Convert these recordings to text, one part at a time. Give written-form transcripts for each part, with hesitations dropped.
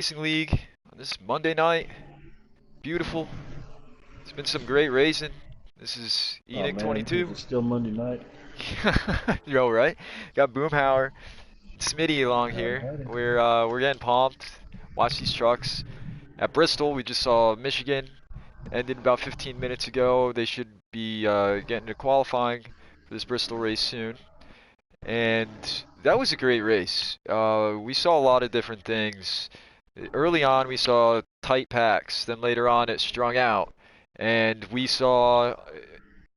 Racing League on this Monday night. Beautiful. It's been some great racing. This is Oh ENIC man, is 22. it still Monday night? Yo, right? Got Boomhauer, Smitty along here. Alrighty. We're getting pumped. Watch these trucks. At Bristol, we just saw Michigan ended about 15 minutes ago. They should be getting to qualifying for this Bristol race soon. And that was a great race. We saw a lot of different things. Early on, we saw tight packs. Then later on, it strung out. And we saw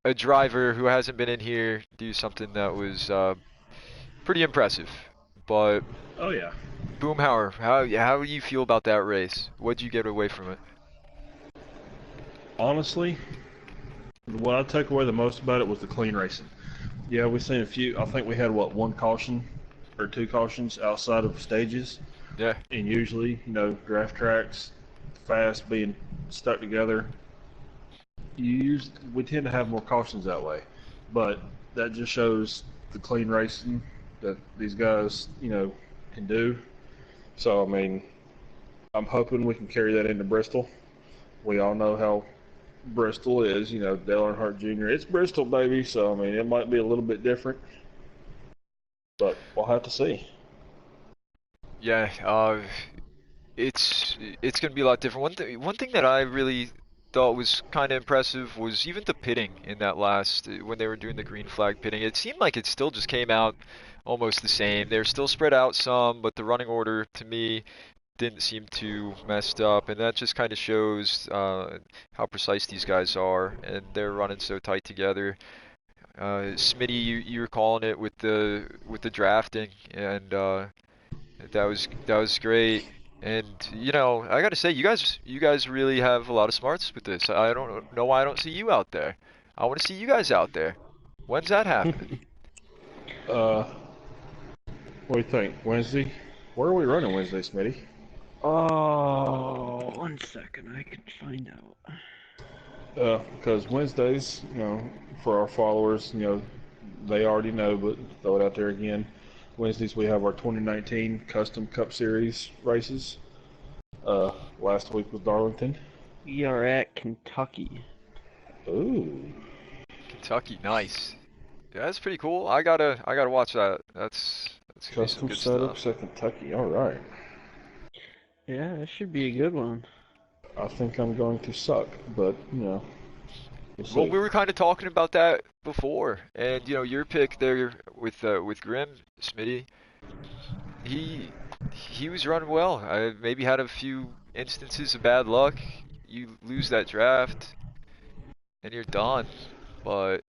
a driver who hasn't been in here do something that was pretty impressive. But Oh yeah. Boomhauer, how do you feel about that race? What'd you get away from it? Honestly, what I took away the most about it was the clean racing. Yeah, we've seen a few. I think we had one caution or two cautions outside of stages, Yeah, and usually, draft tracks, fast being stuck together. We tend to have more cautions that way, but that just shows the clean racing that these guys, can do. So I mean, I'm hoping we can carry that into Bristol. We all know how Bristol is, Dale Earnhardt Jr. It's Bristol, baby. So I mean, it might be a little bit different, but we'll have to see. yeah. It's gonna be a lot different. One thing that I really thought was kind of impressive was even the pitting in that last when they were doing the green flag pitting. It seemed like it still just came out almost the same. They're still spread out some, but the running order to me didn't seem too messed up, and that just kind of shows how precise these guys are, and they're running so tight together. Smitty, you were calling it with the drafting, and that was great. And I gotta say, you guys really have a lot of smarts with this. I don't know why I don't see you out there. I want to see you guys out there. When's that happening? uh, what do you think? Wednesday? Where are we running Wednesday, Smitty? Oh, 1 second, I can find out. Because Wednesdays, for our followers, they already know, but throw it out there again. Wednesdays we have our 2019 Custom Cup Series races. Last week was Darlington. We are at Kentucky. Ooh. Kentucky, nice. Yeah, that's pretty cool. I gotta watch that. That's gonna be some Custom good stuff. setups at Kentucky. All right. Yeah, that should be a good one. I think I'm going to suck, but we'll Well, see. we were kind of talking about that before, and your pick there with Grim Smitty, he was running well. I maybe had a few instances of bad luck. You lose that draft, and you're done. But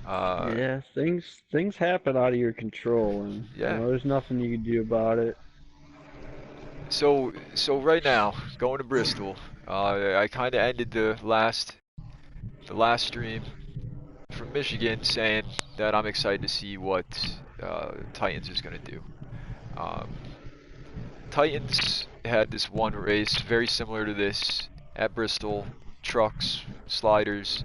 uh, Yeah, things happen out of your control, and yeah. there's nothing you can do about it. So right now, going to Bristol, I kind of ended the last stream from Michigan saying that I'm excited to see what Titans is gonna do. Um, Titans had this one race very similar to this at Bristol, trucks, sliders,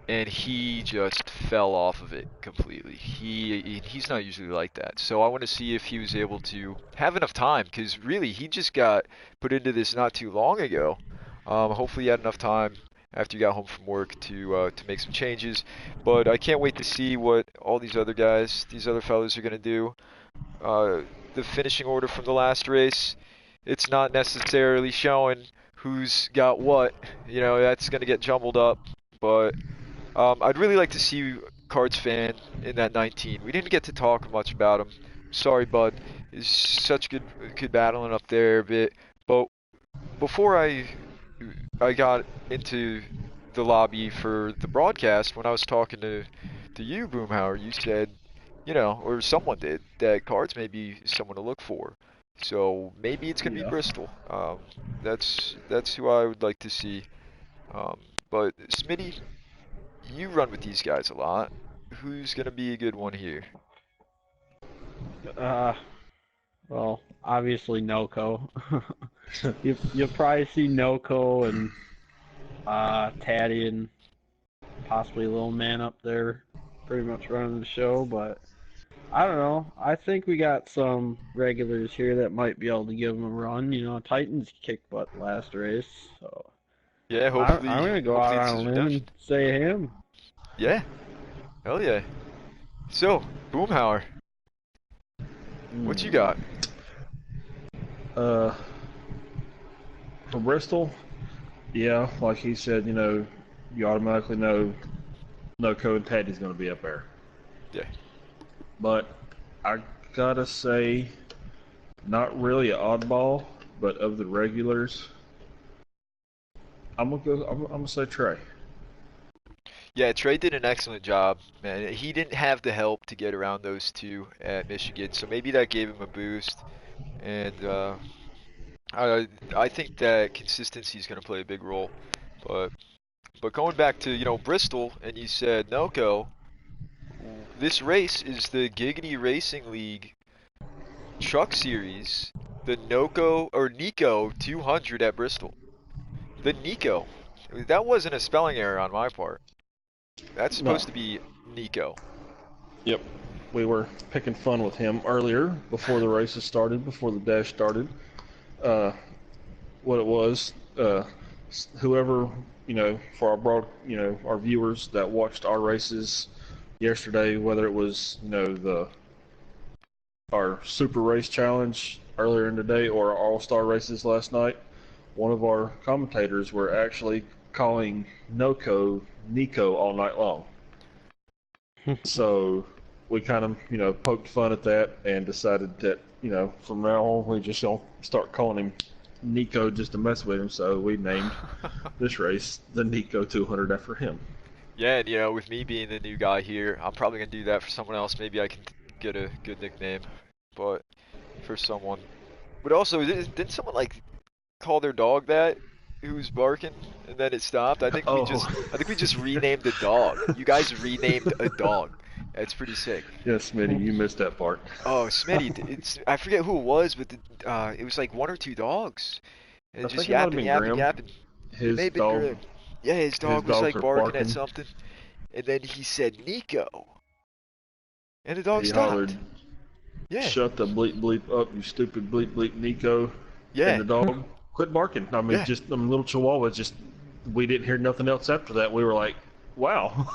and he just fell off of it completely. He's not usually like that. So I want to see if he was able to have enough time because really he just got put into this not too long ago. Hopefully he had enough time after he got home from work to make some changes. But I can't wait to see what all these other guys, these other fellows are gonna do. Uh, the finishing order from the last race, it's not necessarily showing who's got what. That's gonna get jumbled up. But I'd really like to see Cards fan in that 19. We didn't get to talk much about him. Sorry, bud. It's such good battling up there a bit. But before I got into the lobby for the broadcast, when I was talking to you, Boomhauer, you said, or someone did, that Cards may be someone to look for. So maybe it's gonna be Yeah. Bristol. That's who I would like to see. Um, but Smitty, you run with these guys a lot. Who's gonna be a good one here? Uh, well, obviously NOCO. You'll probably see NOCO and Taddy and possibly Little Man up there, pretty much running the show. But I don't know. I think we got some regulars here that might be able to give them a run. You know, Titans kicked butt last race, so Yeah, I'm hopefully, gonna go out hopefully it's on a his limb redemption. and say him. Yeah, hell yeah. So, Boomhauer, what you Hmm. got? Uh, for Bristol, yeah, like he said, you automatically know NOCO and Teddy's going to be up there. Yeah. But I gotta say, not really an oddball, but of the regulars, I'm gonna go. I'm gonna say Trey. Yeah, Trey did an excellent job, man. He didn't have the help to get around those two at Michigan, so maybe that gave him a boost. And I think that consistency is going to play a big role. But going back to Bristol, and you said NOCO, this race is the Giggity Racing League Truck Series, the NOCO or NICO 200 at Bristol. The NICO. That wasn't a spelling error on my part. That's No. supposed to be NICO. Yep. We were picking fun with him earlier before the races started, before the dash started. Uh, what it was, whoever, for our our viewers that watched our races yesterday, whether it was, our Super Race Challenge earlier in the day or our All-Star races last night, one of our commentators were actually calling NOCO Nico all night long. So we kind of, poked fun at that and decided that, from now on we just don't start calling him Nico just to mess with him. So we named this race the Nico 200 after him. Yeah, and with me being the new guy here, I'm probably gonna do that for someone else. Maybe I can get a good nickname, but for someone. But also, didn't someone like call their dog that? Who was barking, and then it stopped? Oh, I think we just renamed the dog. You guys renamed a dog. That's pretty sick. yes, Smitty, you missed that part. Oh, Smitty, I forget who it was, but it was like one or two dogs, and I just think it might have yapping, been yapping, Grim. yapping. It may His have been dog, Grim. Yeah, his his dog was dogs like are barking at barking. something, and then he said Nico, and the dog He hollered, stopped. Yeah, "Shut the bleep bleep up, you stupid bleep bleep, Nico!" And yeah, the dog quit barking. I mean, yeah. just them little chihuahuas. Just we didn't hear nothing else after that. We were like, "Wow."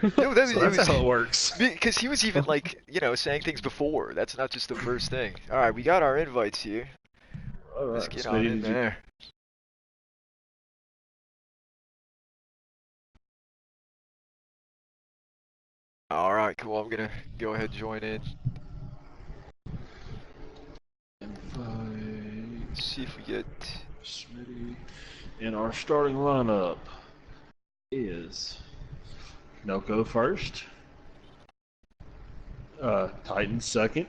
No, that was, So it that's was how it works. because he was even like saying things before. That's not just the first thing. All right, we got our invites here. All Let's right, get on Smitty, in did you? there. All right, cool. I'm gonna go ahead and join in. Invite Let's see if we get. Smitty. And our starting lineup is Noko first, Titan second,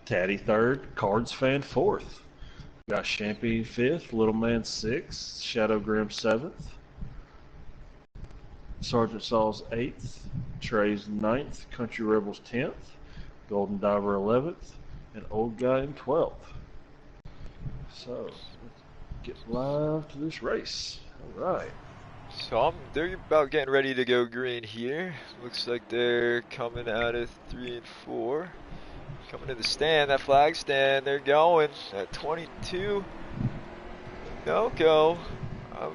Taddy third, Cards fan fourth. Got Champy fifth, Little Man sixth, Shadow Grim seventh, Sergeant Saul's eighth, Trey's ninth, Country Rebels 10th, Golden Diver 11th, and Old Guy in 12th. So, let's get live to this race. All right. So they're about getting ready to go green here. Looks like they're coming out of 3 and 4. Coming to the stand, that flag stand, they're going at 22. No go. I'm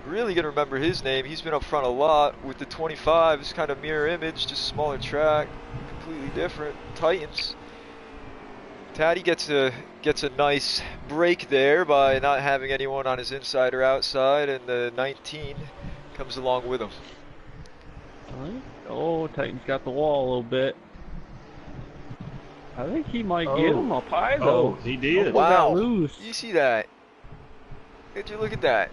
really gonna remember his name. He's been up front a lot with the 25. It's kind of mirror image, just smaller track, completely different. Titans. Taddy gets a nice break there by not having anyone on his inside or outside, and the 19 comes along with him. Oh, Titan's got the wall a little bit. I think he might get him up high though. Oh, he did. Almost got Wow, loose. you see that? Did you look at that?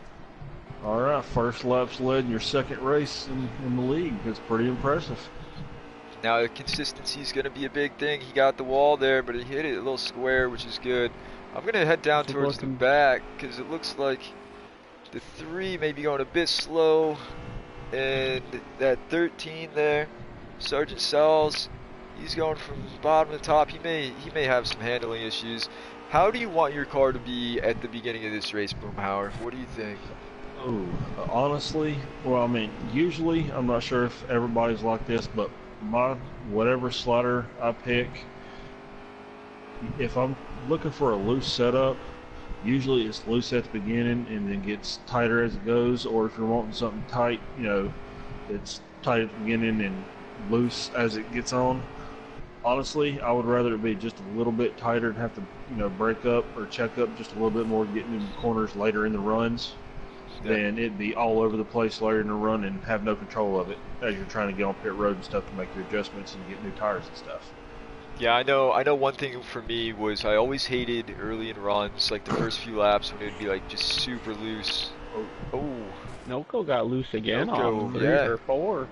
All right, first lap's led in your second race in the league. That's pretty impressive. Now the consistency is going to be a big thing. He got the wall there, but he hit it a little square, which is good. I'm going to head down towards the back because it looks like the 3 may be going a bit slow, and that 13 there, Sergeant Sells, he's going from bottom to top. He may have some handling issues. How do you want your car to be at the beginning of this race, Boomhauer? What do you think? Oh, honestly, well, I mean, usually, I'm not sure if everybody's like this, but my whatever slider I pick, if I'm looking for a loose setup, usually it's loose at the beginning and then gets tighter as it goes. Or if you're wanting something tight, it's tight at the beginning and loose as it gets on. Honestly, I would rather it be just a little bit tighter and have to, break up or check up just a little bit more getting in the corners later in the runs than it be all over the place later in the run and have no control of it as you're trying to get on pit road and stuff to make your adjustments and get new tires and stuff. Yeah, I know one thing for me was I always hated early in runs, like the first few laps when it would be like just super loose. Oh. NICO got loose again NICO, on 3 yeah. or 4.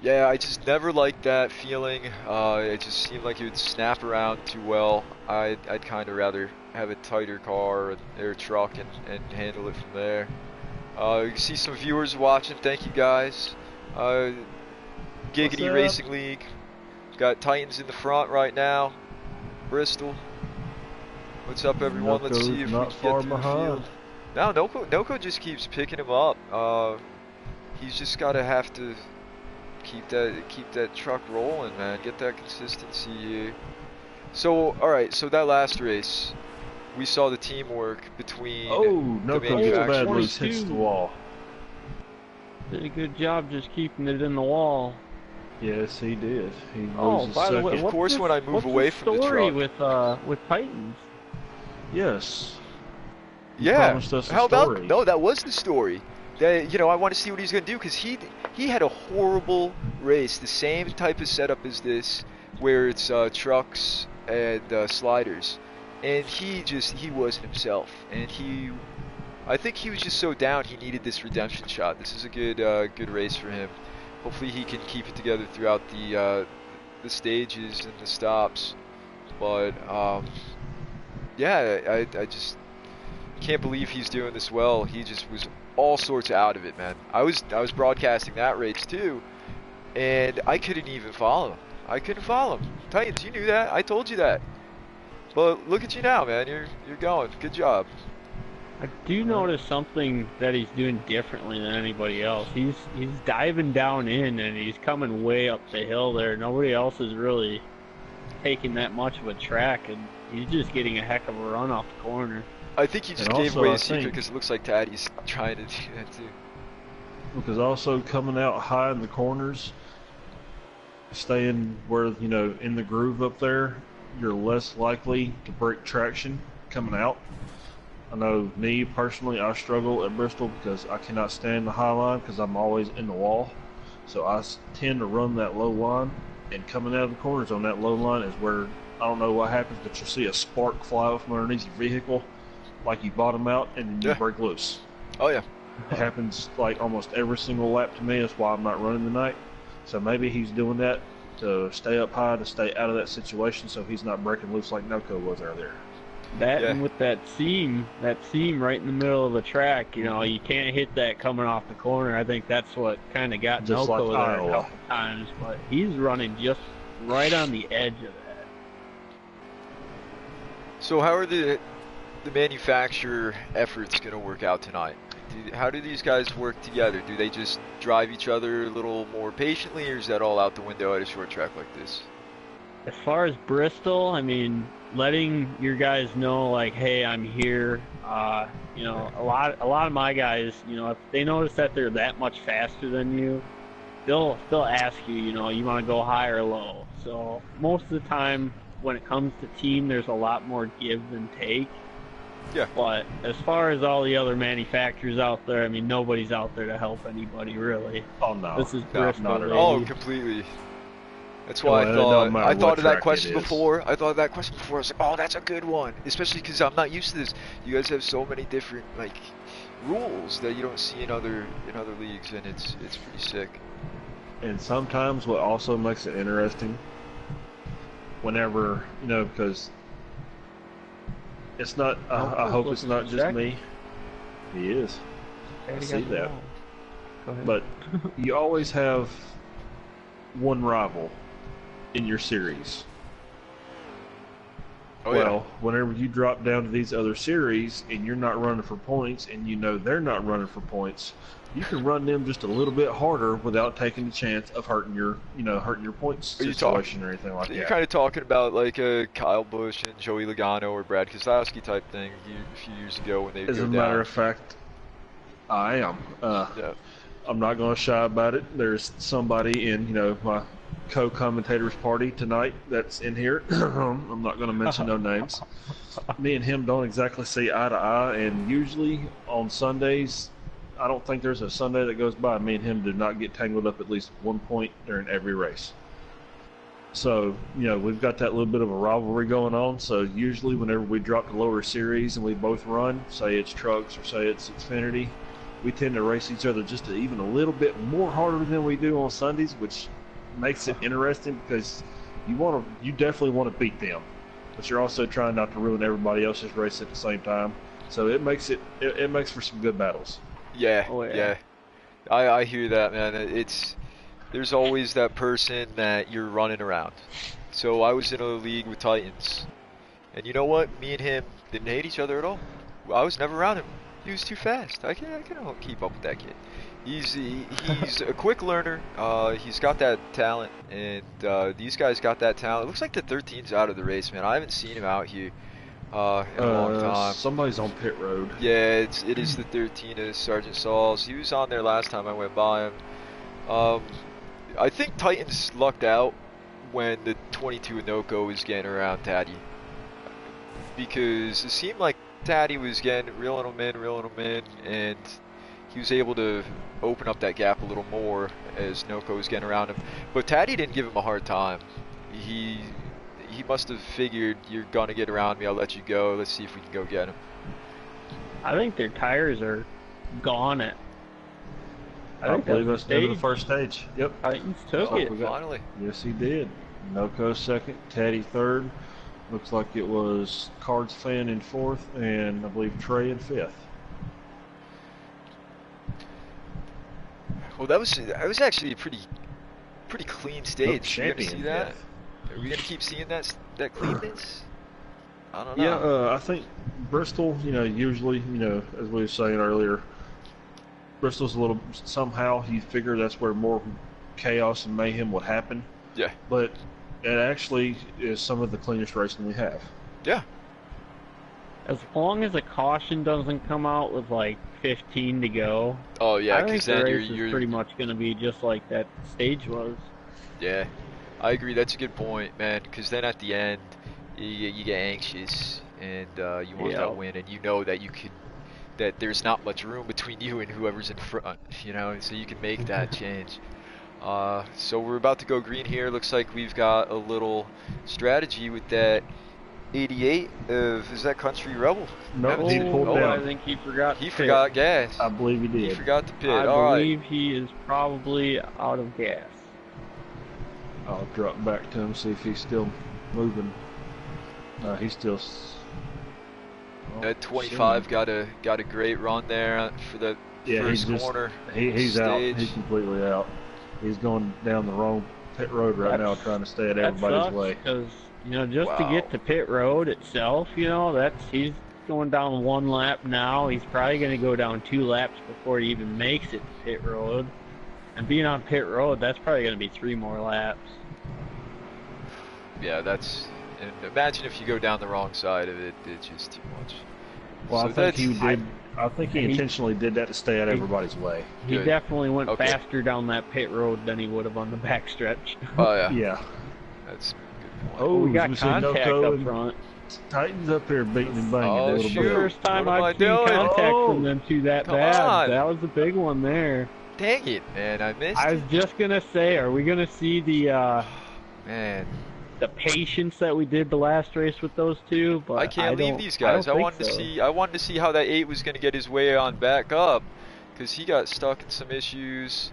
Yeah, I just never liked that feeling. It just seemed like it would snap around too well. I'd kind of rather have a tighter car or truck and handle it from there. You can see some viewers watching. Thank you guys. Giggity Racing League. Got Titans in the front right now. Bristol. What's up, everyone? Let's see if we can get through the field. No, NICO just keeps picking him up. He's just have to keep that truck rolling, man. Get that consistency here. So, all right. So that last race, we saw the teamwork between the manufacturers. Bad loose hits the wall. Did a good job just keeping it in the wall. Yes, he did. He by the way, of course, when I move away from the truck. with Titans. Yes. Yeah. How about no? That was the story. That, I want to see what he's gonna do because he had a horrible race, the same type of setup as this, where it's trucks and sliders, and he wasn't himself, and I think he was just so down he needed this redemption shot. This is a good race for him. Hopefully he can keep it together throughout the stages and the stops. But yeah, I just can't believe he's doing this well. He just was all sorts out of it, man. I was broadcasting that race too, and I couldn't even follow him. I couldn't follow him. Titans, you knew that. I told you that. But look at you now, man. You're going. Good job. I do notice something that he's doing differently than anybody else. He's diving down in and he's coming way up the hill there. Nobody else is really taking that much of a track, and he's just getting a heck of a run off the corner. I think he just gave away the secret because it looks like Taddy's trying to do that too. Because also coming out high in the corners, staying where, in the groove up there, you're less likely to break traction coming out. I know me personally, I struggle at Bristol because I cannot stand the high line because I'm always in the wall. So I tend to run that low line, and coming out of the corners on that low line is where, I don't know what happens, but you'll see a spark fly out from underneath your vehicle, like you bottom out, and then you break loose. Oh yeah. It happens like almost every single lap to me. That's why I'm not running tonight. So maybe he's doing that to stay up high, to stay out of that situation, so he's not breaking loose like NICO was earlier. And with that seam right in the middle of the track, you can't hit that coming off the corner. I think that's what kind of got just NICO like there a couple times, but he's running just right on the edge of that. So how are the manufacturer efforts going to work out tonight? How do these guys work together? Do they just drive each other a little more patiently, or is that all out the window at a short track like this? As far as Bristol, I mean, letting your guys know, like, hey, I'm here. A lot of my guys, if they notice that they're that much faster than you, they'll ask you, you want to go high or low. So most of the time, when it comes to team, there's a lot more give than take. Yeah. But as far as all the other manufacturers out there, I mean, nobody's out there to help anybody, really. Oh, no. This is Bristol. Not at all. Oh, completely. That's why I thought of that question before. I was like, oh, that's a good one. Especially because I'm not used to this. You guys have so many different, rules that you don't see in other leagues, and it's pretty sick. And sometimes what also makes it interesting, whenever, because it's not, I hope it's not just me. He is. I see that. Go ahead. But you always have one rival in your series. Oh, Well, whenever you drop down to these other series and you're not running for points and you know they're not running for points, you can run them just a little bit harder without taking the chance of hurting your points Are you situation or anything like so that. you're kind of talking about like a Kyle Busch and Joey Logano or Brad Keselowski type thing a few years ago when they would As go a down. matter of fact, I am. Yeah. I'm not going to shy about it. There's somebody in, my co-commentator's party tonight that's in here. I'm not going to mention no names. Me and him don't exactly see eye to eye, and usually on Sundays, I don't think there's a Sunday that goes by me and him do not get tangled up at least one point during every race. So, we've got that little bit of a rivalry going on. So usually whenever we drop the lower series and we both run, say it's trucks or say it's Xfinity, we tend to race each other just even a little bit more harder than we do on Sundays, which makes it interesting because you definitely want to beat them, but you're also trying not to ruin everybody else's race at the same time. So it makes for some good battles. Yeah. Oh, yeah. Yeah. I hear that, man. There's always that person that you're running around. So I was in a league with Titans, and you know what? Me and him didn't hate each other at all. I was never around him. He was too fast. I can't keep up with that kid. He's a quick learner. He's got that talent, and these guys got that talent. It looks like the 13's out of the race, man. I haven't seen him out here in a long time. Somebody's on pit road. Yeah, it is the 13 of Sergeant Sauls. He was on there last time I went by him. I think Titans lucked out when the 22 NICO was getting around Taddy, because it seemed like Taddy was reeling him in, and he was able to open up that gap a little more as NICO was getting around him. But Taddy didn't give him a hard time. He must have figured, you're gonna get around me, I'll let you go. Let's see if we can go get him. I think their tires are gone at. I believe that's the end of the first stage. Yep. Titans took it. Finally. Yes, he did. NICO second, Taddy third. Looks like it was Cards Fan in fourth, and I believe Trey in fifth. Well, that was actually a pretty clean stage. Are we gonna see that? Fifth. Are we gonna keep seeing that cleanness? I don't know. Yeah, I think Bristol, usually, as we were saying earlier, Bristol's a little, somehow you figure that's where more chaos and mayhem would happen. Yeah. But it actually is some of the cleanest racing we have. Yeah. As long as a caution doesn't come out with like 15 to go. Oh yeah, I think because the then race you're is pretty much going to be just like that stage was. Yeah, I agree. That's a good point, man. Because then at the end, you get anxious and you want that win, and you know that that there's not much room between you and whoever's in front. So you can make that change. So we're about to go green here. Looks like we've got a little strategy with that 88 is that Country Rebel? No, he pulled down. I think he forgot. He forgot gas. I believe he did. He forgot to pit. I All believe right. he is probably out of gas. I'll drop back to him, see if he's still moving. He's still. At 25, got a great run there for the first corner. He's out. He's completely out. He's going down the wrong pit road right now, trying to stay at everybody's way. Because just to get to pit road itself, he's going down one lap now. He's probably going to go down 2 laps before he even makes it to pit road. And being on pit road, that's probably going to be 3 more laps. Yeah, and imagine if you go down the wrong side of it, it's just too much. Well, So I think he did. I think he intentionally did that to stay out of everybody's way. He Good. definitely went Okay. faster down that pit road than he would have on the backstretch. Oh yeah. Yeah. That's a good point. Oh, We got see contact NICO up and front. Titans up here beating and banging Oh, a little shoot. bit. First time What am I I've seen doing? contact Oh, from them two that come bad. on. That was a big one there. Dang it, man! I missed I was it. just gonna say, are we gonna see Man, the patience that we did the last race with those two? But I can't leave don't- these guys. I don't wanted think to so. see. I wanted to see how that 8 was going to get his way on back up, because he got stuck in some issues,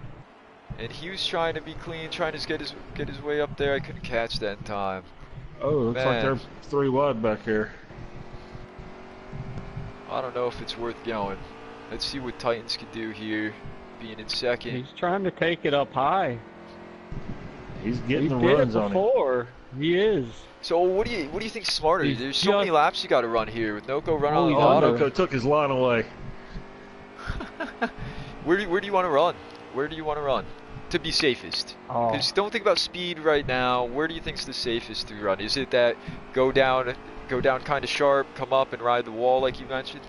and he was trying to be clean, trying to get his way up there. I couldn't catch that in time. Oh, looks like Man. they're 3 wide back here. I don't know if it's worth going. Let's see what Titans can do here, being in second. He's trying to take it up high. He's getting He the did it runs on him. before. He is. So what do you think smarter? He's There's so many just- laps you got to run here with NOCO running Oh, on the he's Oh, under. bottom. NOCO took his line away. Where do you want to run? Where do you want to run to be safest? Oh, Because don't think about speed right now. Where do you think's the safest to run? Is it that go down kind of sharp, come up and ride the wall like you mentioned?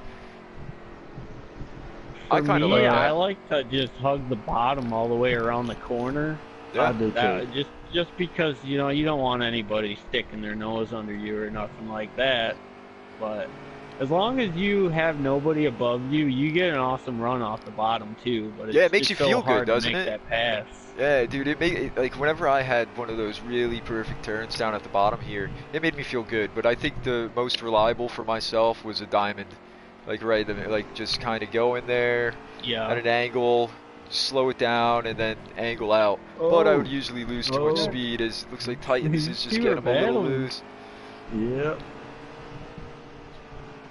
I for kind of me, like that. I like to just hug the bottom all the way around the corner. Yeah. I do too. Just because you don't want anybody sticking their nose under you or nothing like that. But as long as you have nobody above you, you get an awesome run off the bottom too. But Yeah, it makes it's you so feel good, hard to doesn't make it? that pass. Yeah, dude, like whenever I had one of those really perfect turns down at the bottom here, it made me feel good. But I think the most reliable for myself was a diamond, like like just kind of go in there Yeah. at an angle, slow it down, and then angle out. But I would Oh. usually lose too much Oh. speed, as it looks like Titans is just You getting were them a little battling. loose. Yep.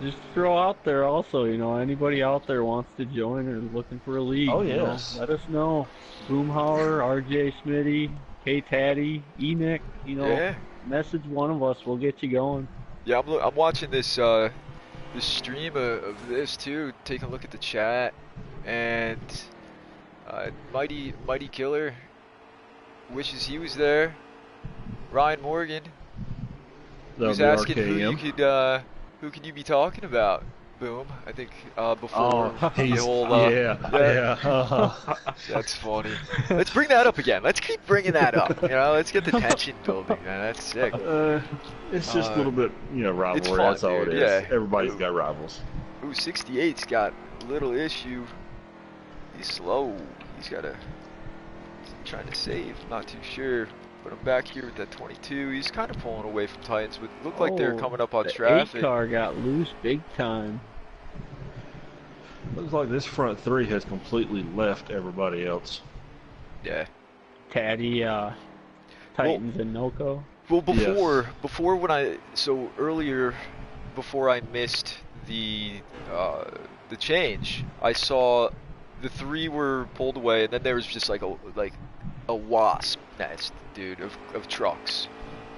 Just throw out there also, anybody out there wants to join or looking for a league. Oh, you know, yes. let us know. Boomhauer, RJ Smitty, K Taddy, Enoch, Yeah, message one of us, we'll get you going. yeah. I'm watching this this stream of this too, taking a look at the chat, and Mighty Killer wishes he was there. Ryan Morgan That'll was be asking RKM. who could you be talking about? Boom. I think before Oh, the he's, whole yeah. That's funny. Let's bring that up again. Let's keep bringing that up. Let's get the tension building, man. That's sick. It's just a little bit, rivalry. it's fun, That's all dude, it is. yeah. Everybody's got rivals. Ooh, 68's got a little issue. He's slow. He's trying to save. Not too sure. But I'm back here with that 22. He's kind of pulling away from Titans, but looked like they're coming up on the traffic. 8 car got loose big time. Looks like this front three has completely left everybody else. Yeah. Taddy, Titans, and NOCO. Well, before earlier, before I missed the change, I saw the 3 were pulled away, and then there was just like a wasp nest, dude, of trucks,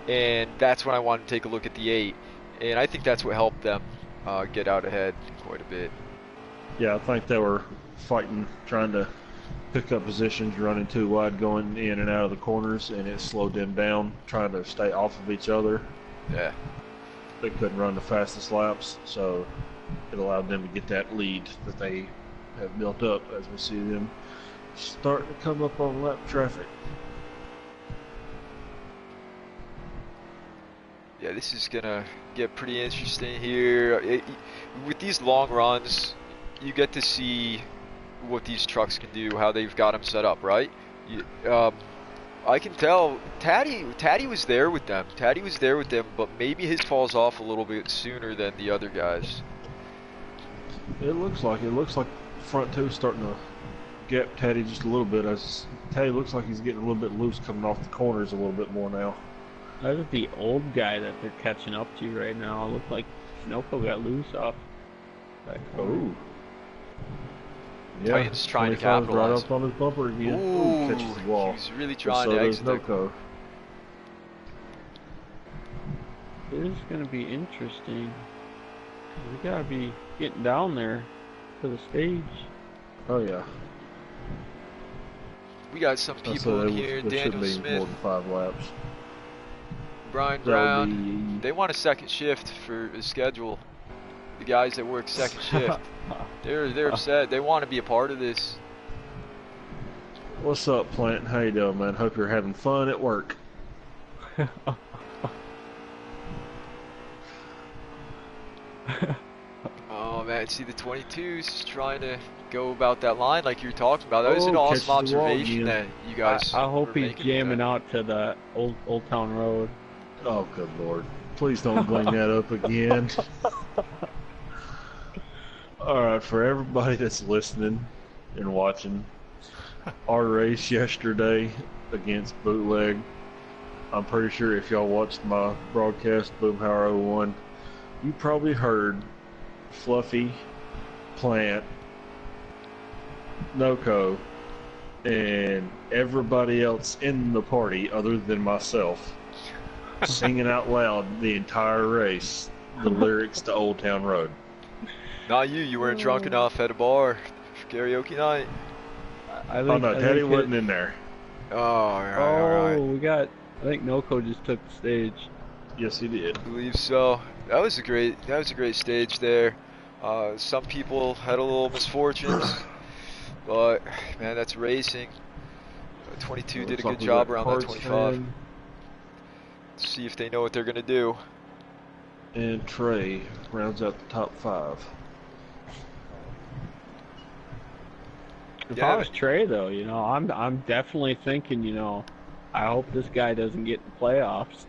and that's when I wanted to take a look at the 8, and I think that's what helped them get out ahead quite a bit. Yeah, I think they were fighting, trying to pick up positions, running too wide, going in and out of the corners, and it slowed them down, trying to stay off of each other. Yeah. They couldn't run the fastest laps, so it allowed them to get that lead that they have built up as we see them starting to come up on lap traffic. Yeah, this is gonna get pretty interesting here. With these long runs, you get to see what these trucks can do, how they've got them set up, right? I can tell Taddy was there with them. Taddy was there with them, but maybe his falls off a little bit sooner than the other guys. It looks like front two starting to gap Taddy just a little bit. As Taddy looks like he's getting a little bit loose coming off the corners a little bit more now. That is the old guy that they're catching up to right now. It looked like NOCO got loose off that corner. Oh. Yeah, Titans trying to 25 right capitalize. up on his bumper again. Ooh, Catches the wall. he was really But trying so to does exit the NOCO. This is going to be interesting. We got to be getting down there to the stage. Oh yeah. We got some So people in there here. shouldn't Daniel be Smith, more than 5 laps. Brian That Brown. would They want a second shift for a schedule. The guys that work second shift, they're upset. They want to be a part of this. What's up, Plant? How you doing, man? Hope you're having fun at work. Oh man, see the 22s trying to go about that line like you're talking about. That was an Oh, awesome catches the wall observation again. that you guys. I hope were he's making jamming that. out to the Old Town Road. Oh, good lord. Please don't bring that up again. Alright, for everybody that's listening and watching, our race yesterday against Bootleg, I'm pretty sure if y'all watched my broadcast, Boomhauer 01, you probably heard Fluffy, Plant, NOCO, and everybody else in the party, other than myself, singing out loud the entire race the lyrics to Old Town Road. Not you. You weren't drunk enough at a bar for karaoke night. I think, Oh no, Teddy wasn't in there. Oh, all right. we got. I think NICO just took the stage. Yes, he did. I believe so. That was a great stage there. Some people had a little misfortunes, but man, that's racing. 22 did a good job around that 25. Let's see if they know what they're gonna do. And Trey rounds out the top 5. If I was Trey, though, you know, I'm definitely thinking, you know, I hope this guy doesn't get in the playoffs.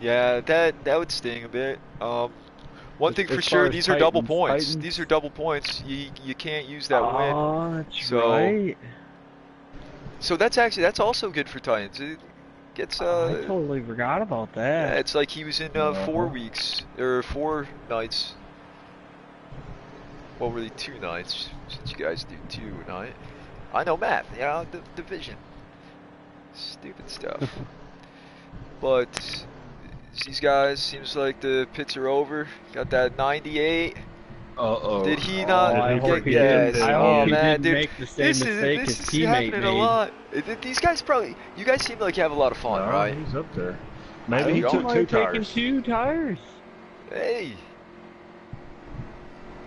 Yeah, that would sting a bit. One thing for sure, these are double points. These are double points. You can't use that win. Oh, that's right. So that's also good for Titans. It gets I totally forgot about that. Yeah, it's like he was in 4 weeks or 4 nights. Well, really 2 nights, since you guys do 2 a night. I know math, you know, division. Stupid stuff. But these guys, seems like the pits are over. Got that 98. Uh-oh. Did he not get gas? I Oh hope he man, didn't dude, make the same mistake his is teammate happening made. a lot. These guys you guys seem like you have a lot of fun, No, right? he's up there. Maybe he I took 2 taking tires. 2 tires. Hey.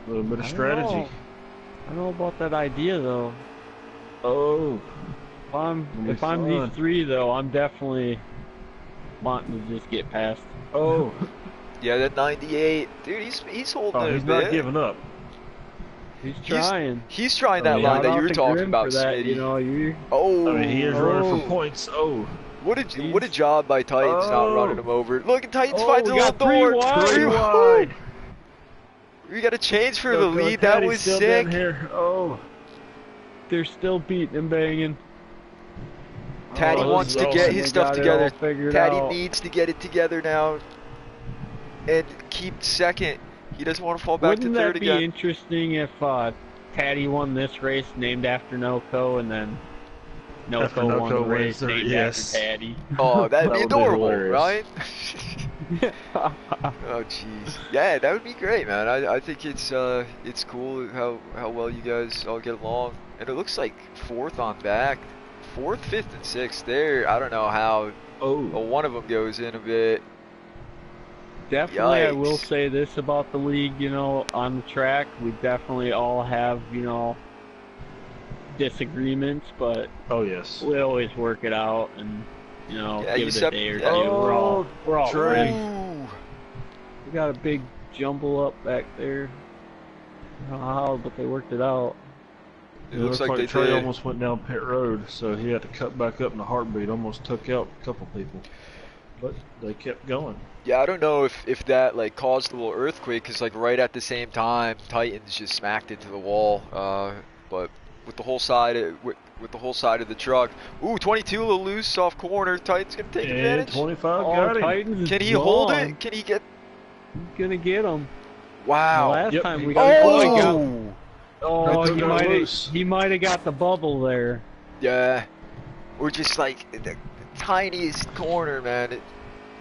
A little bit of strategy. I don't know about that idea though. Oh. If I'm these 3 though, I'm definitely wanting to just get past. Oh. Yeah, that 98, dude. He's holding it. He's not giving up. He's trying. He's trying that line that you were talking about, Smitty. You know, Oh. I mean, he is running for points. Oh. What a job by Titans not running him over. Look, and Titans finds a we little got 3 door. wide. 3 wide. We got a change for the lead. That was still sick. down here. Oh. They're still beating and banging. Taddy wants to get his stuff together. Taddy out. needs to get it together now and keep second. He doesn't want to fall back Wouldn't to third that be again. interesting if Taddy won this race named after NICO, and then NICO won the race named after Taddy? Oh, that'd be That would be adorable, hilarious. right? Oh, jeez. Yeah, that would be great, man. I think it's cool how well you guys all get along. And it looks like 4th on back. 4th, 5th, and 6th. There, I don't know how one of them goes in a bit. Definitely, I will Yikes. say this about the league, you know, on the track, we definitely all have, you know, disagreements, but Oh, yes. we always work it out and, you know, Yeah, give it a day or two. yeah. We're all Trey. ready. Ooh. We got a big jumble up back there. I don't know how, but they worked it out. It looks like they Trey did. almost went down pit road, so he had to cut back up in a heartbeat. Almost took out a couple people, but they kept going. Yeah, I don't know if that like caused a little earthquake, because like right at the same time, Titans just smacked into the wall. But with the whole side with the whole side of the truck. Ooh, 22 a little loose off corner. Titans gonna take And advantage. 25 got him. Titans is Can he hold gone. it? Can he get? He's gonna get him. Wow. Last Yep, time he we got got him. Oh, They took it loose. he might have got the bubble there. Yeah. Or just like the tiniest corner, man. It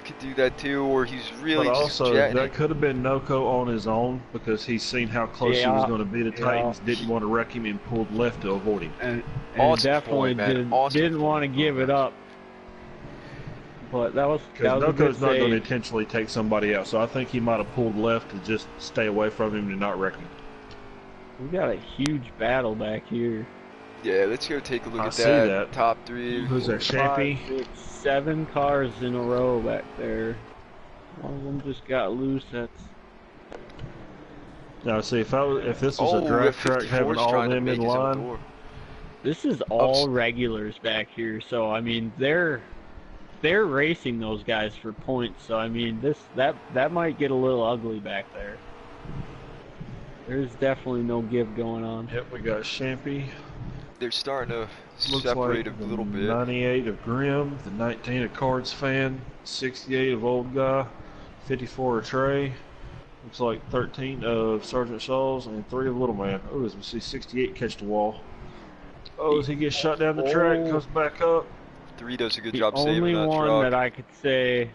could do that too, or he's really But just also, jetting that it. could have been NICO on his own because he's seen how close he was going to be to Titans. Didn't want to wreck him and pulled left to avoid him. And Awesome definitely point, man. didn't, Awesome didn't want to give it up. But that was a Because good NICO's not going to save. intentionally take somebody out, so I think he might have pulled left to just stay away from him and not wreck him. We got a huge battle back here. Yeah, let's go take a look I at see that. that. Top 3. Who's that, 5, Shampy? 6, 7 cars in a row back there. One of them just got loose. That's Now, see, if this was a drag track having all of them in line, this is all regulars back here. So I mean, they're racing those guys for points. So I mean, that might get a little ugly back there. There's definitely no give going on. yep, we got Shampy. They're starting to Looks separate like a little the bit. 98 of Grim, the 19 of Cards Fan, 68 of Old Guy, 54 of Trey. Looks like 13 of Sergeant Shaw's and 3 of Little Man. Oh, as we see 68 catch the wall. Oh, as he gets shot down the track, comes back up. 3 does a good The job saving only that one truck. that I could say,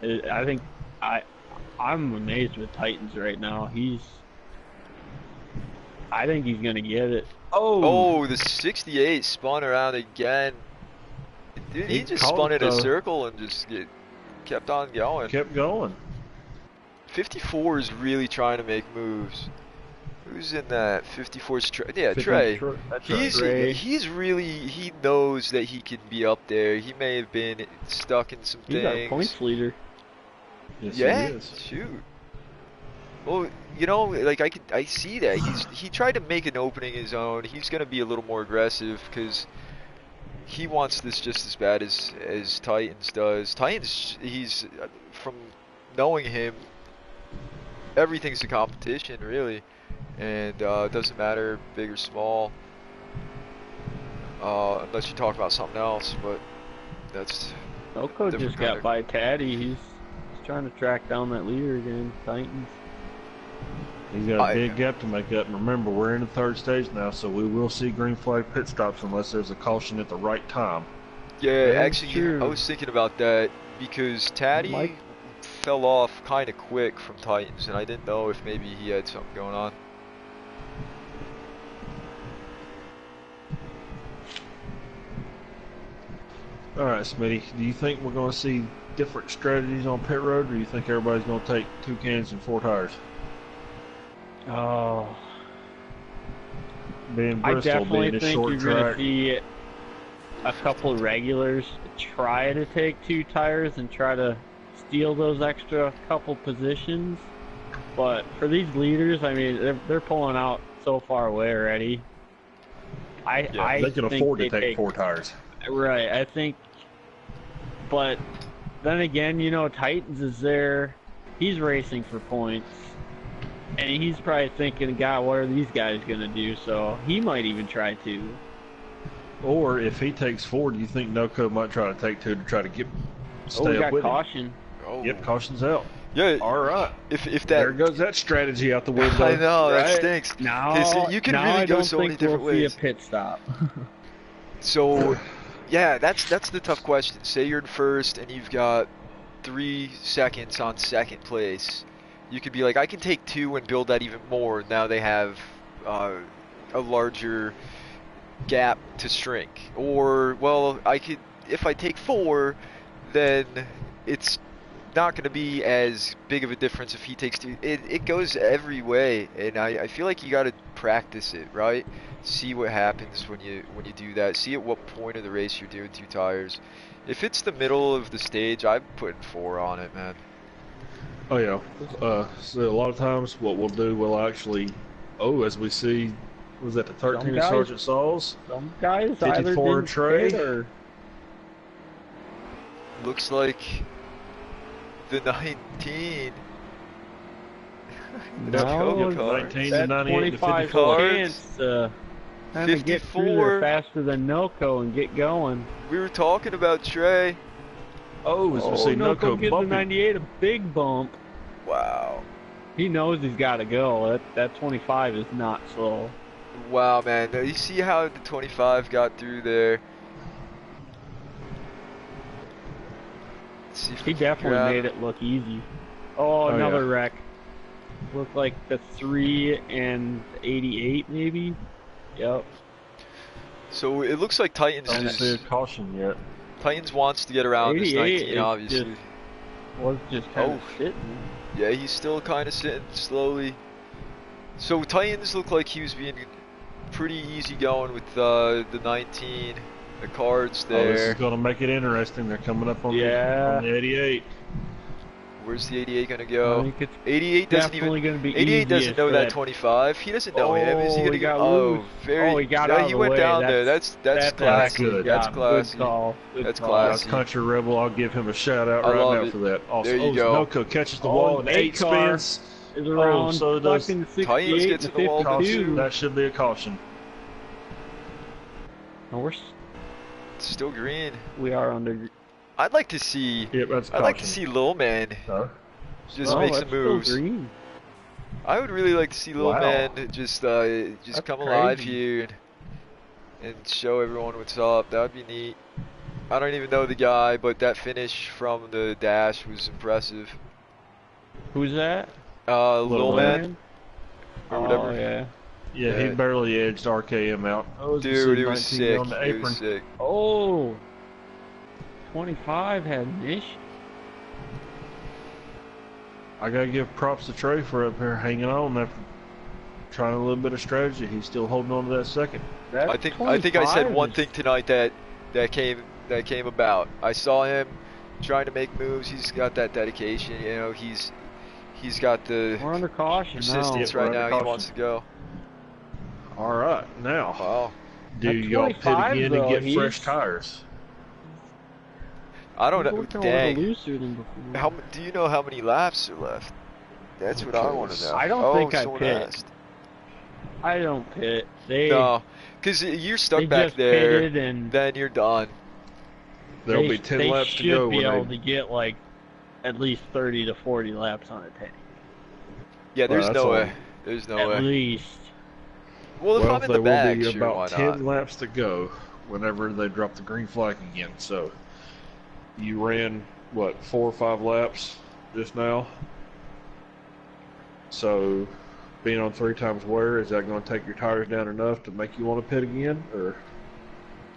I think I'm amazed with Titans right now. I think he's gonna get it. Oh, the 68 spun around again. Dude, he just spun in a circle and just kept on going. Kept going. 54 is really trying to make moves. Who's in that? 54's Trey. Yeah, Trey. He knows that he can be up there. He may have been stuck in some He's things. our points leader. Yes, Yeah, he is. shoot. Well, you know, like I see that he tried to make an opening his own. He's gonna be a little more aggressive because he wants this just as bad as Titans does. Titans, he's from knowing him, everything's a competition really, and it doesn't matter big or small, unless you talk about something else. But that's NICO just got by Taddy. He's trying to track down that leader again. Titans. He's got a big gap to make up. And remember, we're in the 3rd stage now, so we will see green flag pit stops unless there's a caution at the right time. Yeah, actually, I was thinking about that because Taddy fell off kind of quick from Titans, and I didn't know if maybe he had something going on. All right, Smitty, do you think we're going to see different strategies on pit road, or do you think everybody's going to take 2 cans and 4 tires? Oh, Being I Bristol, definitely being a think short you're track. going to see a couple of regulars try to take 2 tires and try to steal those extra couple positions. But for these leaders, I mean, they're pulling out so far away already. They can afford to take 4 tires. Right, I think. But then again, you know, Titans is there. He's racing for points. And he's probably thinking, God, what are these guys going to do? So he might even try to. Or if he takes 4, do you think NICO might try to take 2 to try to stay up with caution. him? Oh. Yep, caution's out. Yeah. All right. If that there goes that strategy out the window. I know, right? That stinks. Now, you can really go so many different ways. I don't think we'll see a pit stop. So, yeah, that's the tough question. Say you're in first and you've got 3 seconds on second place. You could be like, I can take 2 and build that even more. Now they have a larger gap to shrink. Or, well, if I take 4, then it's not going to be as big of a difference if he takes 2. It goes every way, and I feel like you got to practice it, right? See what happens when you do that. See at what point of the race you're doing 2 tires. If it's the middle of the stage, I'm putting 4 on it, man. Oh yeah. So a lot of times what we'll do, we'll actually, as we see, was that the 13 of Sergeant Saws? Some guys 54 Trey. Or... Looks like the 19. No, 19 to 98 25 to 54. chance to kind of get through there faster than NICO and get going. We were talking about Trey. As we see NICO gives the 98 a big bump. Wow. He knows he's got to go. That 25 is not slow. Wow, man. Now, you see how the 25 got through there? He definitely made it look easy. Another wreck. Looked like the 3 and 88 maybe. Yep. So it looks like Titans don't see a caution yet. Titans wants to get around this 19, obviously. Was just kind of sitting. Yeah, he's still kind of sitting slowly. So Titans look like he was being pretty easy going with the 19, the cards there. This is going to make it interesting. They're coming up on, the 88. Where's the 88 gonna go? I think it's 88 doesn't even. Gonna be 88 doesn't know that 25. He doesn't know him. Is he gonna go? He got out of he the went way. down there. That's classy. Good. That's classy. Good call. That's classy. Country Rebel, I'll give him a shout out right now for that. There you go. NICO catches the wall and 8 spins. Is around so does fucking 68 Titans gets to the wall 52. That should be a caution. No, we're still green. We are under. I'd like to see. Yep, that's I'd like to see Lil Man just make some moves. I would really like to see little Wow. man just That's come alive crazy. here and show everyone what's up. That would be neat. I don't even know the guy, but that finish from the dash was impressive. Who's that? Little man Man? or Oh, whatever. yeah. Yeah, he Yeah. barely edged RKM out. Oh, Dude, it was sick. on the It was apron. sick. Oh, 25 had an issue. I gotta give props to Trey for up here hanging on after trying a little bit of strategy. He's still holding on to that second. I think I said one thing tonight that came about. I saw him trying to make moves. He's got that dedication. You know, he's got the We're under caution persistence now. right We're now. under He wants to go. All right, now Wow. do At y'all pit 25 again though, and get he's- fresh tires? I don't He's know. looking a little Dang. looser than before. Do you know how many laps are left? That's what I want to know. I don't oh, think I someone pit. asked. I don't pit. They No, because you're stuck they back just there. pitted and Then you're done. There'll they, be 10 they laps to should go. be when able they- to get like at least 30 to 40 laps on a tank. Yeah, there's Well, no that's way. There's no At way. least. Well, if well, I'm in there the back, will be sure, why about 10 not? laps to go whenever they drop the green flag again. So you ran what 4 or 5 laps just now. So being on 3 times wear, is that going to take your tires down enough to make you want to pit again, or?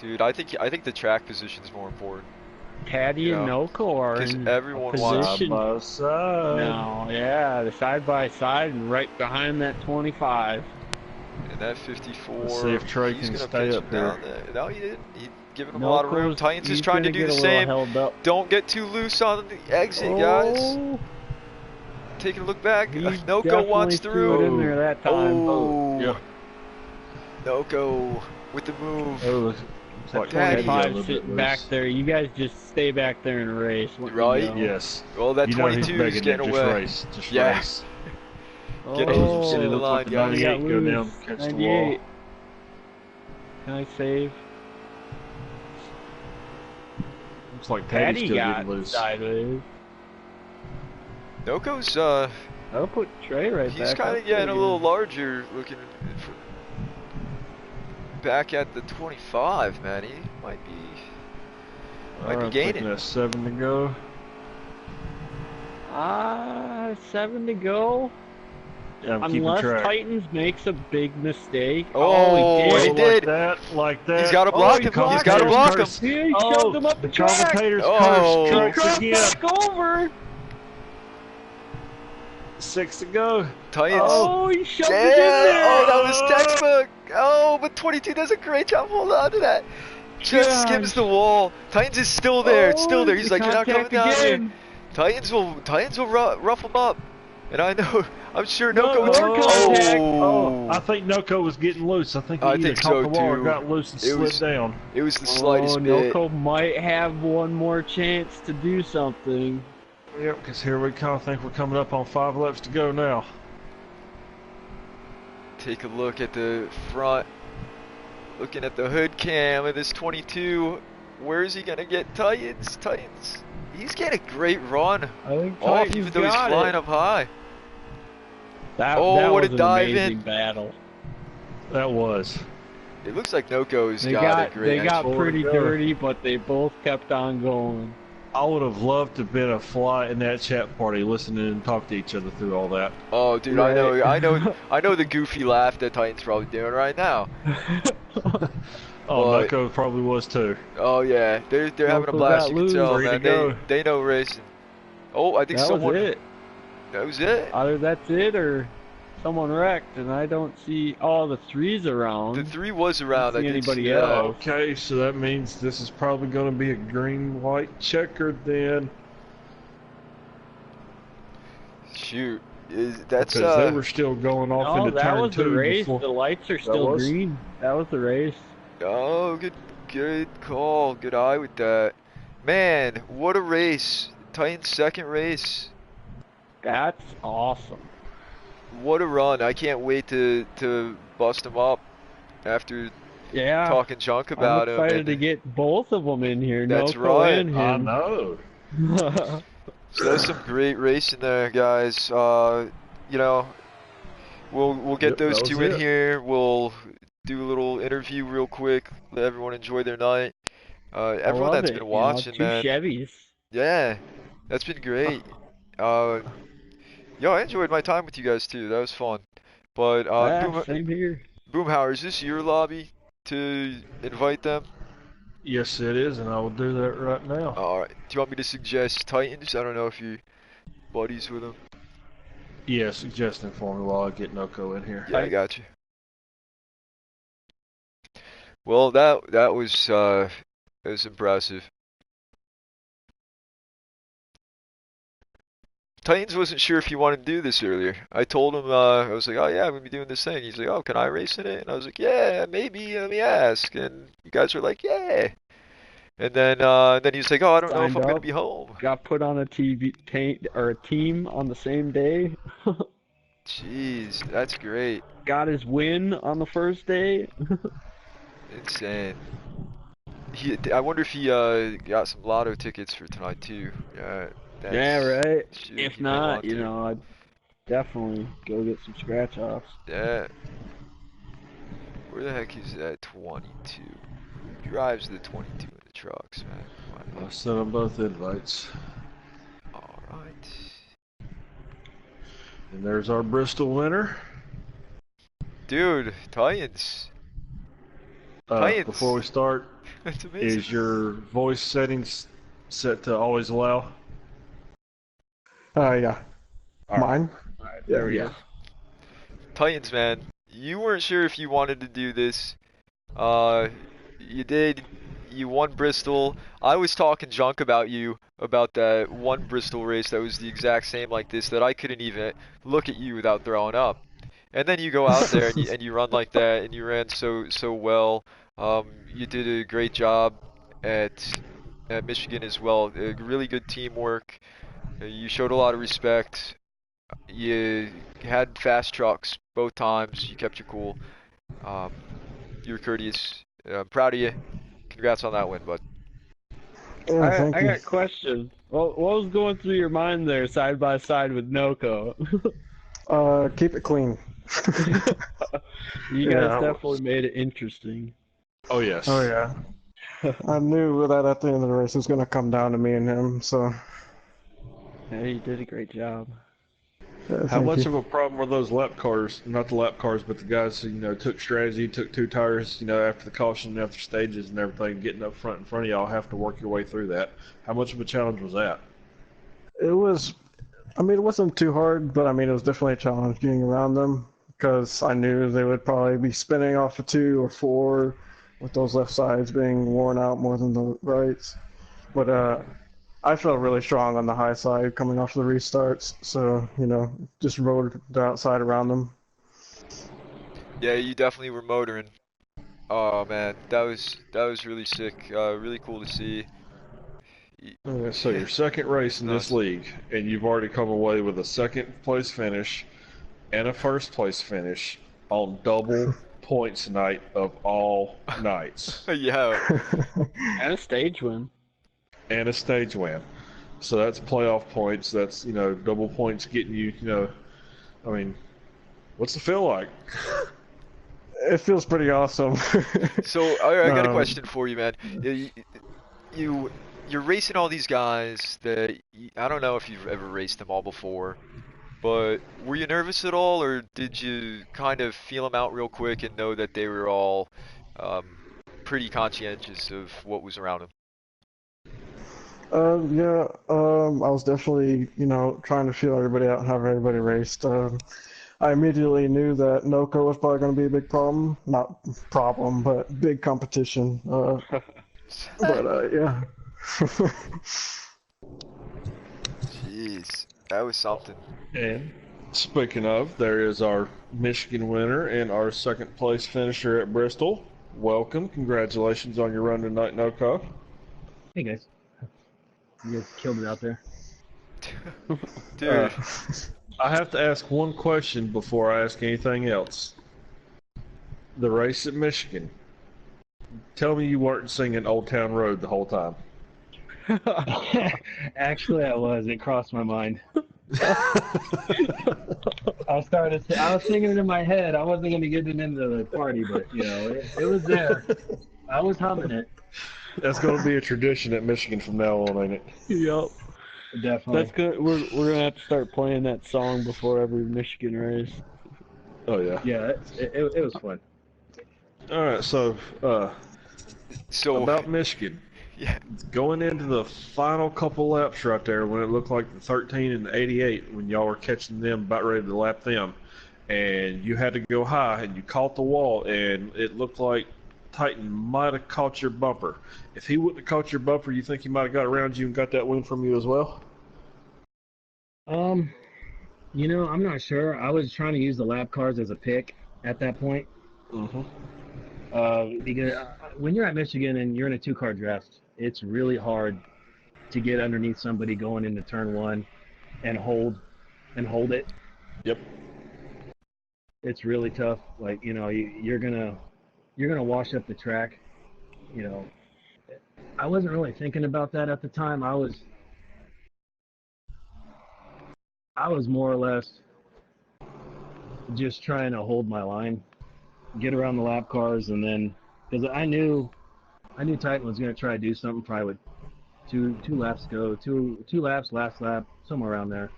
Dude, I think the track position is more important. Caddy You and know, Noco are 'cause in everyone a wants- position. Side by side. No, yeah, the side by side and right behind that 25. And that 54. Let's see if Trey he's can gonna stay pitch up him here. down there. No, he didn't. He giving him a lot of room. Noco's- Titans is he's trying to gonna do get the a little same. held up. Don't get too loose on the exit, guys. Oh, Taking a look back. he Noko wants definitely threw it through. in there that time. Oh, Yeah. Noko with the move. Oh, looks like Daddy. Caddy got a 25 little bit sitting back loose. there. You guys just stay back there and race. Let me Right? go. Yes. Well, that You know he's 22 is begging getting it. Just away. race. Just Yeah. race. Get Oh, into the looks line, like the guys. 98 got go loose. down, catch the 98. wall. Can I save? Looks like Teddy's Caddy still got getting loose. sideways. Noko's I'll put Trey right he's back. kind That's of getting a pretty little good. larger looking back at the 25, man. He might be All be right, gaining. thinking that's 7 to go. 7 to go. Yeah, I'm keeping Unless track. Titans makes a big mistake. Oh, he he did. did. Like that. He's got to block he him. blocked He's got to him. block him. Curse. He Oh, shoved him up the the track. commentator's Oh. He curse strikes crossed again. back over. 6 to go. Titans. Oh, he shoved Damn. it in there. Oh, that was textbook. Oh, but 22 does a great job holding on to that. Just Gosh. skims the wall. Titans is still there. It's still there. He's the like, you're not coming contact down here. again. Titans will rough him up. And I'm sure No, Noko would. more contact. Oh, I think Noko was getting loose. I think he I either think caught so, the wall or too. got loose and It slid was- down. It was the slightest bit. Noko might have one more chance to do something. Yep, because here we come. I think we're coming up on 5 laps to go now. Take a look at the front. Looking at the hood cam of this 22. Where is he going to get Titans? Titans. He's getting a great run I think off, Titans even though he's got flying it. up high. That, Oh, that what a was an dive amazing in. battle. That was. It looks like Noko's They got got a great they got Forward pretty go. dirty, but they both kept on going. I would have loved to have been a fly in that chat party, listening and talk to each other through all that. Oh, dude, Right. I know the goofy laugh that Titans probably doing right now. Oh, Well, Noko probably was too. Oh yeah, they're having a Noko blast. got You can loose. tell, Ready man. to go. They know racing. Oh, I think That someone. was it. That was it. Either that's it or someone wrecked, and I don't see all the threes around. The 3 was around. I see didn't anybody see that. else. Okay, so that means this is probably going to be a green-white checkered then. Shoot, that's Because they were still going off No, into that turn was 2 the race. before. The lights are still was? green. That was the race. oh, good call, good eye with that. Man, what a race! Titans' second race. That's awesome. What a run! I can't wait to bust them up after Yeah. talking junk I'm about him. excited and- to get both of them in here. That's Noko right. and I him. know. So that's some great racing there, guys. You know, We'll get Yep, those that was two in it. here. We'll do a little interview real quick. Let everyone enjoy their night. I Everyone love that's it. been You know, watching, two man. Chevys. Yeah, that's been great. Uh, Yo, I enjoyed my time with you guys too. That was fun. But Same here. Boomhauer, is this your lobby to invite them? Yes, it is, and I will do that right now. All right. Do you want me to suggest Titans? I don't know if you're buddies with them. Yeah, suggesting for me while I get NOCO in here. Yeah, I got you. Well, that was impressive. Titans wasn't sure if he wanted to do this earlier. I told him, I was like, oh yeah, I'm gonna be doing this thing. He's like, oh, can I race in it? And I was like, yeah, maybe, let me ask. And you guys were like, yeah. And then he was like, oh, I don't know if Signed I'm gonna up. be home. Got put on a or a team on the same day. Jeez, that's great. Got his win on the first day. Insane. I wonder if he got some lotto tickets for tonight too. Yeah, Yeah, that's right. shoot, If he may not, want you to. know, I'd definitely go get some scratch offs. Yeah. Where the heck is that 22? Who drives the 22 in the trucks, man? Come on, I man. sent them both invites. All right. And there's our Bristol winner. Dude, Titans. Before Titans. we start, That's amazing. is your voice settings set to always allow? Yeah. All right. Mine? Alright, Yeah, there we yeah. go. Titans, man. You weren't sure if you wanted to do this. Uh, you did. You won Bristol. I was talking junk about you about that one Bristol race that was the exact same like this that I couldn't even look at you without throwing up. And then you go out there and you run like that and you ran so well. You did a great job at Michigan as well. Really good teamwork. You showed a lot of respect. You had fast trucks both times. You kept your cool. Um, you were courteous. I'm proud of you. Congrats on that win, bud. Yeah, thank I you. got a question. What was going through your mind there, side by side with NOCO? Keep it clean. You guys Yeah. definitely made it interesting. Oh, yes. Oh yeah. I knew that at the end of the race it was gonna come down to me and him. So Yeah, you did a great job. yeah, How thank much you. of a problem were those lap cars, not the lap cars, but the guys who, took strategy, took two tires, after the caution, after stages and everything, getting up front in front of y'all, have to work your way through that? How much of a challenge was that? It was. I mean, it wasn't too hard, but I mean, it was definitely a challenge getting around them because I knew they would probably be spinning off of 2 or 4, with those left sides being worn out more than the rights. But I felt really strong on the high side coming off the restarts, so just rode the outside around them. Yeah, you definitely were motoring. Oh man, that was really sick. Really cool to see. Okay, so your second race in this Nuts. league, and you've already come away with a second place finish and a first place finish on double points night of all nights, Yeah. And a stage win. and a stage win. So that's playoff points. That's double points getting you. I mean, what's it feel like? It feels pretty awesome. So I got a um, question for you, man. You you're racing all these guys that I don't know if you've ever raced them all before, but were you nervous at all, or did you kind of feel them out real quick and know that they were all um, pretty conscientious of what was around them? yeah, I was definitely, trying to feel everybody out and have everybody raced. I immediately knew that NOCO was probably going to be a big problem. Not problem, but big competition. But yeah. Jeez, that was something. And speaking of, there is our Michigan winner and our second place finisher at Bristol. Welcome. Congratulations on your run tonight, NOCO. Hey guys, you guys killed it out there. Uh, Dude, I have to ask one question before I ask anything else. The race at Michigan. Tell me you weren't singing Old Town Road the whole time. Actually, I was. It crossed my mind. I was singing it in my head. I wasn't going to get it into the party, but it was there. I was humming it. That's going to be a tradition at Michigan from now on, ain't it? Yep. Definitely. That's good. We're gonna have to start playing that song before every Michigan race. Oh yeah. Yeah, it was fun. All right. So So, about Michigan, yeah. going into the final couple laps right there, when it looked like the 13 and the 88, when y'all were catching them, about ready to lap them, and you had to go high, and you caught the wall, and it looked like Titan might have caught your bumper. If he wouldn't have caught your bumper, you think he might have got around you and got that win from you as well? Um, I'm not sure. I was trying to use the lap cars as a pick at that point. Mm-hmm. Because when you're at Michigan and you're in a two-car draft, it's really hard to get underneath somebody going into turn one and hold it. Yep. It's really tough. Like you're gonna wash up the track. You know, I wasn't really thinking about that at the time. I was more or less just trying to hold my line, get around the lap cars, and then because I knew Titan was going to try to do something probably with two laps go, two laps, last lap, somewhere around there.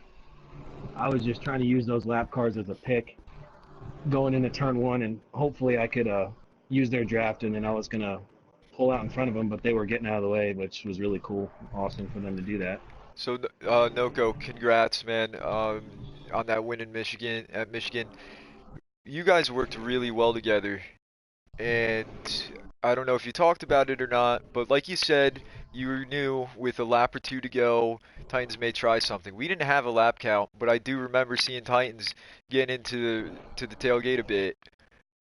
I was just trying to use those lap cars as a pick going into turn one, and hopefully I could use their draft, and then I was going to pull out in front of them, but they were getting out of the way, which was really cool, awesome for them to do that. So, NOCO, congrats, man, on that win in Michigan. At Michigan, you guys worked really well together, and I don't know if you talked about it or not, but like you said, you knew with a lap or two to go, Titans may try something. We didn't have a lap count, but I do remember seeing Titans get into the tailgate a bit.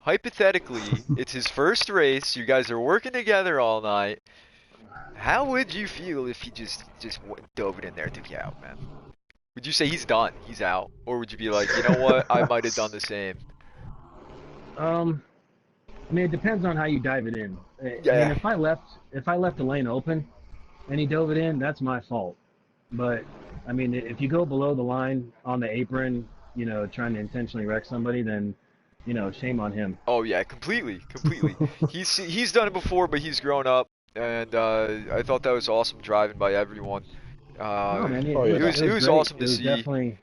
Hypothetically, it's his first race. You guys are working together all night. How would you feel if he just dove it in there, took you out, man? Would you say he's done, he's out, or would you be like, you know what, I might have done the same? Um, I mean, it depends on how you dive it in. I mean, Yeah. if I left the lane open and he dove it in, that's my fault. But I mean, if you go below the line on the apron, trying to intentionally wreck somebody, then shame on him. Oh yeah, completely, completely. He's done it before, but he's grown up, and I thought that was awesome driving by everyone. No, Uh, man, Oh it yeah. was it was great. awesome It to was see. definitely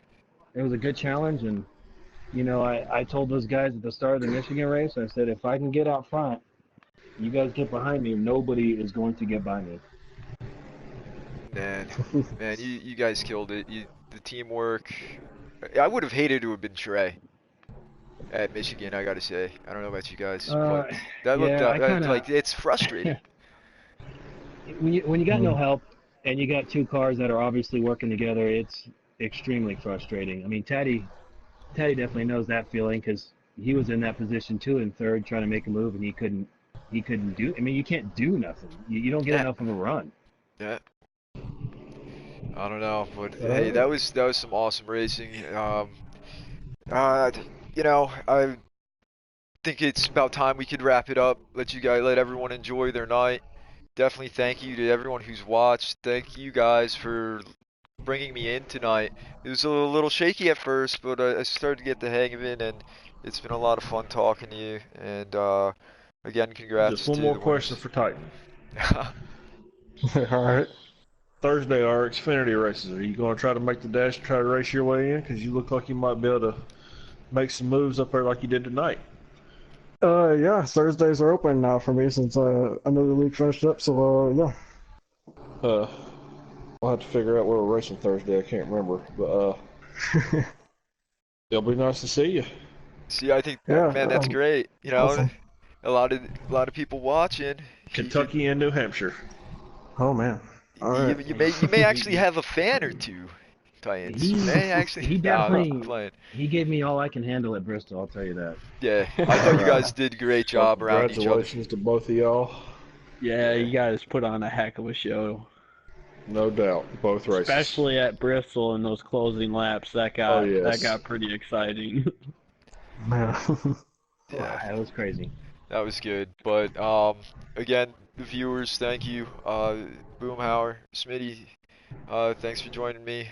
it was a good challenge, and I told those guys at the start of the Michigan race, I said if I can get out front, you guys get behind me. Nobody is going to get by me. Man, man, you guys killed it. The teamwork. I would have hated to have been Trey at Michigan. I gotta say, I don't know about you guys, Uh, but that looked yeah, I kind of like it's frustrating. when you got no help and you got two cars that are obviously working together, it's extremely frustrating. I mean, Teddy definitely knows that feeling because he was in that position too in third, trying to make a move, and he couldn't do. I mean, you can't do nothing. You don't get Yeah, enough of a run. yeah. I don't know, but hey, Uh, that was some awesome racing. Uh, I think it's about time we could wrap it up. Let everyone enjoy their night. Definitely thank you to everyone who's watched. Thank you guys for bringing me in tonight. It was a little shaky at first, but I started to get the hang of it, and it's been a lot of fun talking to you. And again, just congrats one to more the question winners. for Titan. All right. Thursday are Xfinity races. Are you going to try to make the dash and try to race your way in? Because you look like you might be able to make some moves up there like you did tonight. Yeah, Thursdays are open now for me since I know the league finished up. So yeah. Uh, I'll have to figure out where we're racing Thursday. I can't remember, but it'll be nice to see you. See, I think, Yeah, man, that's great. awesome. A lot of people watching. You could, Kentucky and New Hampshire. Oh man. All right. you may actually he have a fan or two, Titans. You he may actually. he Nah, I'm definitely playing. he gave me all I can handle at Bristol. I'll tell you that. Yeah, I All thought you right. guys did a great Well, job around each other. congratulations to both of y'all. Yeah, Yeah. you guys put on a heck of a show, No doubt, both races. especially at Bristol in those closing laps. That Oh got yes. pretty exciting. Man. Yeah, That was crazy. that was good. But again, the viewers, thank you. Boomhauer, Smitty, thanks for joining me.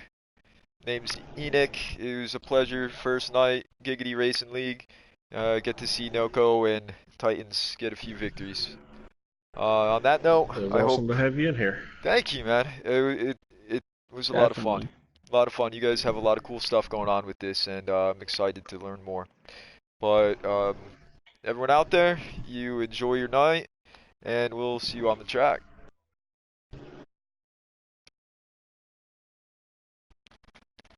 Name's Enoch. It was a pleasure. First night, Giggity Racing League. Get to see NOCO and Titans get a few victories. On that note, It was I hope. awesome to have you in here. Thank you, man. It was a lot of fun. Definitely. A lot of fun. You guys have a lot of cool stuff going on with this, and I'm excited to learn more. But everyone out there, you enjoy your night, and we'll see you on the track.